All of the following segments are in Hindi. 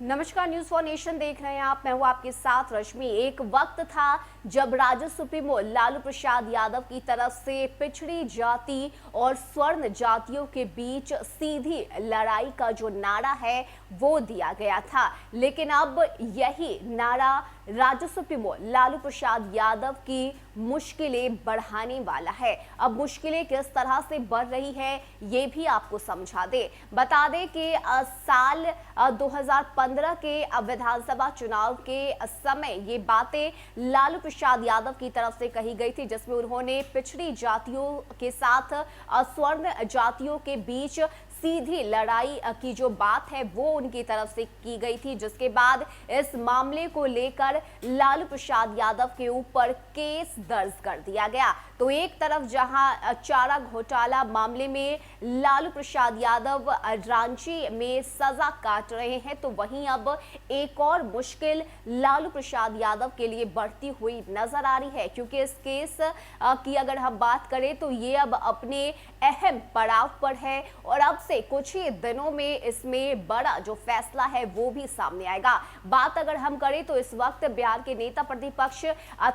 नमस्कार, न्यूज फॉर नेशन देख रहे हैं आप। मैं हूं आपके साथ रश्मि। एक वक्त था जब राजद सुप्रीमो लालू प्रसाद यादव की तरफ से पिछड़ी जाति और स्वर्ण जातियों के बीच सीधी लड़ाई का जो नारा है वो दिया गया था, लेकिन अब यही नारा राजद सुप्रीमो लालू प्रसाद यादव की मुश्किलें बढ़ाने वाला है। अब मुश्किलें किस तरह से बढ़ रही है ये भी आपको समझा दे। बता दें कि साल 2015 के विधानसभा चुनाव के समय ये बातें लालू प्रसाद यादव की तरफ से कही गई थी, जिसमें उन्होंने पिछड़ी जातियों के साथ स्वर्ण जातियों के बीच सीधी लड़ाई की जो बात है वो उनकी तरफ से की गई थी, जिसके बाद इस मामले को लेकर लालू प्रसाद यादव के ऊपर केस दर्ज कर दिया गया। तो एक तरफ जहां चारा घोटाला मामले में लालू प्रसाद यादव रांची में सजा काट रहे हैं, तो वहीं अब एक और मुश्किल लालू प्रसाद यादव के लिए बढ़ती हुई नजर आ रही है, क्योंकि इस केस की अगर हम बात करें तो ये अब अपने अहम पड़ाव पर है और अब से कुछ ही दिनों में इसमें बड़ा जो फैसला है वो भी सामने आएगा। बात अगर हम करें तो इस वक्त बिहार के नेता प्रतिपक्ष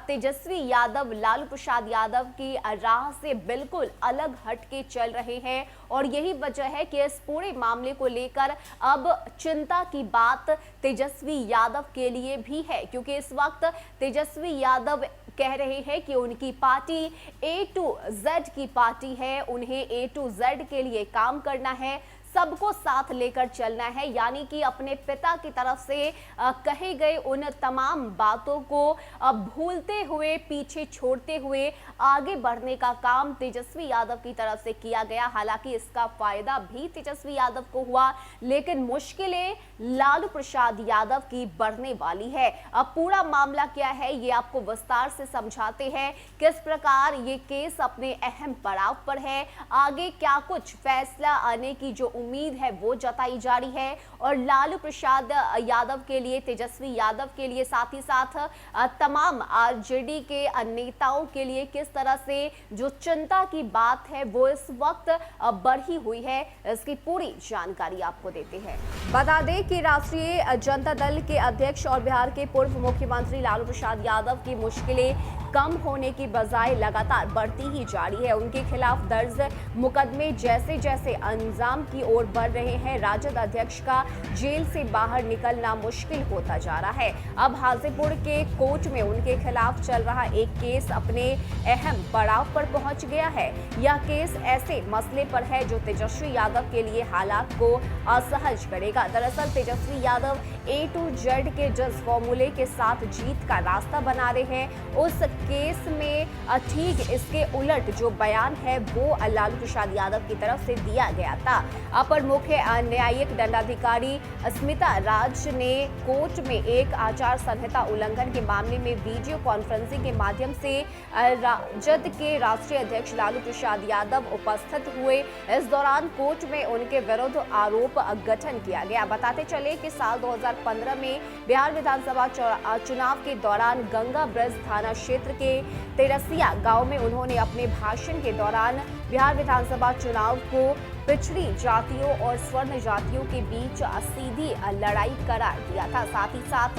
तेजस्वी यादव लालू प्रसाद यादव की राह से बिल्कुल अलग हटके चल रहे हैं और यही वजह है कि इस पूरे मामले को लेकर अब चिंता की बात तेजस्वी यादव के लिए भी है, क्योंकि इस वक्त तेजस्वी यादव कह रहे हैं कि उनकी पार्टी A to Z की पार्टी है, उन्हें A to Z के लिए काम करना है, सबको साथ लेकर चलना है, यानी कि अपने पिता की तरफ से कहे गए उन तमाम बातों को भूलते हुए, पीछे छोड़ते हुए आगे बढ़ने का काम तेजस्वी यादव की तरफ से किया गया। हालांकि इसका फायदा भी तेजस्वी यादव को हुआ, लेकिन मुश्किलें लालू प्रसाद यादव की बढ़ने वाली है। अब पूरा मामला क्या है ये आपको विस्तार से समझाते हैं, किस प्रकार ये केस अपने अहम पड़ाव पर है, आगे क्या कुछ फैसला आने की जो उम्मीद है वो जताई जा रही है और लालू प्रसाद यादव के लिए, तेजस्वी यादव के लिए, साथ ही साथ तमाम आरजेडी के नेताओं के लिए किस तरह से जो चिंता की बात है वो इस वक्त बढ़ी हुई है, इसकी पूरी जानकारी आपको देते हैं। बता दें कि राष्ट्रीय जनता दल के अध्यक्ष और बिहार के पूर्व मुख्यमंत्री लालू प्रसाद यादव की मुश्किलें कम होने की बजाय लगातार बढ़ती ही जा रही है। उनके खिलाफ दर्ज मुकदमे जैसे जैसे अंजाम की ओर बढ़ रहे हैं, राजद अध्यक्ष का जेल से बाहर निकलना मुश्किल होता जा रहा है। अब हाजीपुर के कोर्ट में उनके खिलाफ चल रहा एक केस अपने अहम पड़ाव पर पहुंच गया है। यह केस ऐसे मसले पर है जो तेजस्वी यादव के लिए हालात को असहज करेगा। दरअसल Tejashwi Yadav A to Z के जिस फॉर्मूले के साथ जीत का रास्ता बना रहे हैं, उस केस में ठीक इसके उलट जो बयान है वो लालू प्रसाद यादव की तरफ से दिया गया था। अपर मुख्य न्यायिक दंडाधिकारी स्मिता राज ने कोर्ट में एक आचार संहिता उल्लंघन के मामले में वीडियो कॉन्फ्रेंसिंग के माध्यम से राजद के राष्ट्रीय अध्यक्ष लालू प्रसाद यादव उपस्थित हुए। इस दौरान कोर्ट में उनके विरुद्ध आरोप गठन किया गया। बताते चले कि साल 2015 में बिहार विधानसभा चुनाव के दौरान गंगा ब्रिज थाना क्षेत्र के तेरसिया गांव में उन्होंने अपने भाषण के दौरान बिहार विधानसभा चुनाव को पिछड़ी जातियों और स्वर्ण जातियों के बीच सीधी लड़ाई करार दिया था। साथ ही साथ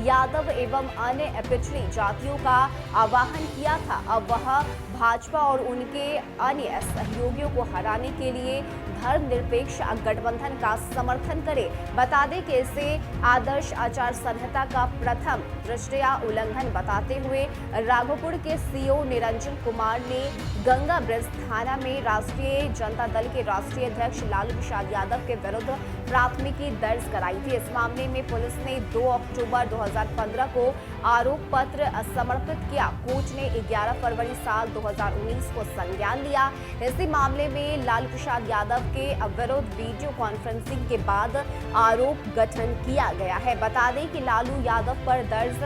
यादव एवं अन्य पिछड़ी जातियों का आह्वान किया था अब वह भाजपा और उनके अन्य सहयोगियों को हराने के लिए धर्मनिरपेक्ष गठबंधन का समर्थन करे। बता दें कि इसे आदर्श आचार संहिता का प्रथम दृष्टया उल्लंघन बताते हुए राघोपुर के सीओ निरंजन कुमार ने गंगा ब्रिज थाना में राष्ट्रीय जनता दल के राष्ट्रीय अध्यक्ष लालू प्रसाद यादव के विरुद्ध प्राथमिकी दर्ज कराई थी। इस मामले में पुलिस ने 2 अक्टूबर 2015 को आरोप पत्र समर्पित किया। कोर्ट ने 11 फरवरी साल 2019 को संज्ञान लिया। इसी मामले में लालू प्रसाद यादव के विरुद्ध वीडियो कॉन्फ्रेंसिंग के बाद आरोप गठन किया गया है। बता दें कि लालू यादव पर दर्ज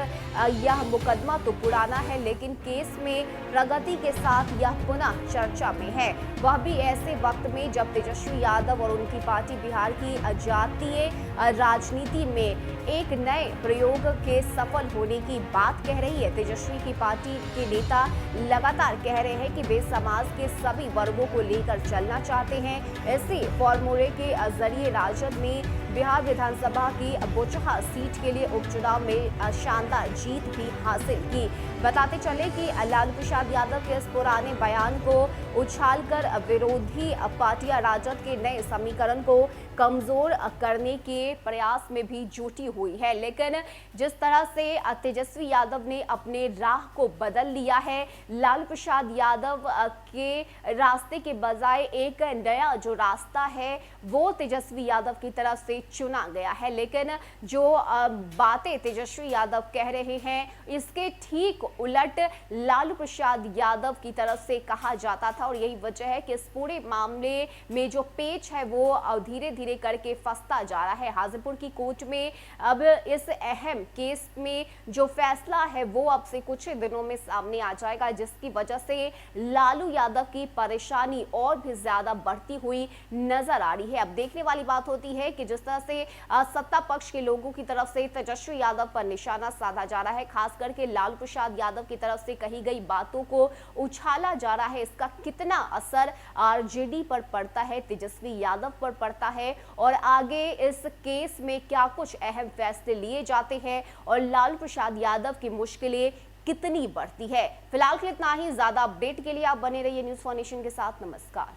यह मुकदमा तो पुराना है, लेकिन केस में प्रगति के साथ यह पुनः चर्चा में है, वह भी ऐसे वक्त में जब तेजस्वी यादव और उनकी पार्टी बिहार की जातीय राजनीति में एक नए प्रयोग के सफल होने की बात कह रही है। तेजस्वी की पार्टी के नेता लगातार कह रहे हैं कि वे समाज के सभी वर्गों को लेकर चलना चाहते हैं। इसी फॉर्मूले के जरिए राजद ने बिहार विधानसभा की बोचहा सीट के लिए उपचुनाव में शानदार जीत भी हासिल की। बताते चले कि लालू प्रसाद यादव के इस पुराने बयान को उछालकर विरोधी पार्टियां राजद के नए समीकरण को कमजोर करने के प्रयास में भी जुटी हुई है। लेकिन जिस तरह से तेजस्वी यादव ने अपने राह को बदल लिया है, लालू प्रसाद यादव के रास्ते के बजाय एक नया जो रास्ता है वो तेजस्वी यादव की तरफ से चुना गया है। लेकिन जो बातें तेजस्वी यादव कह रहे हैं इसके ठीक उलट लालू प्रसाद यादव की तरफ से कहा जाता था और यही वजह है कि इस पूरे मामले में जो पेच है वो धीरे धीरे करके फंसता जा रहा है। हाजीपुर की कोर्ट में अब इस अहम केस में जो फैसला है वो अब से कुछ दिनों में सामने आ जाएगा, जिसकी वजह से लालू यादव की परेशानी और भी ज्यादा बढ़ती हुई नजर आ रही है। अब देखने वाली बात होती है कि जिस तरह से सत्ता पक्ष के लोगों की तरफ से तेजस्वी यादव पर निशाना साधा जा रहा है, खास करके लालू प्रसाद यादव की तरफ से कही गई बातों को उछाला जा रहा है, इसका कितना असर आरजेडी पर पड़ता है, तेजस्वी यादव पर पड़ता है और आगे इस केस में क्या कुछ अहम फैसले लिए जाते हैं और लालू प्रसाद यादव की मुश्किलें कितनी बढ़ती है। फिलहाल के लिए इतना ही। ज्यादा अपडेट के लिए आप बने रहिए न्यूज़4नेशन के साथ। नमस्कार।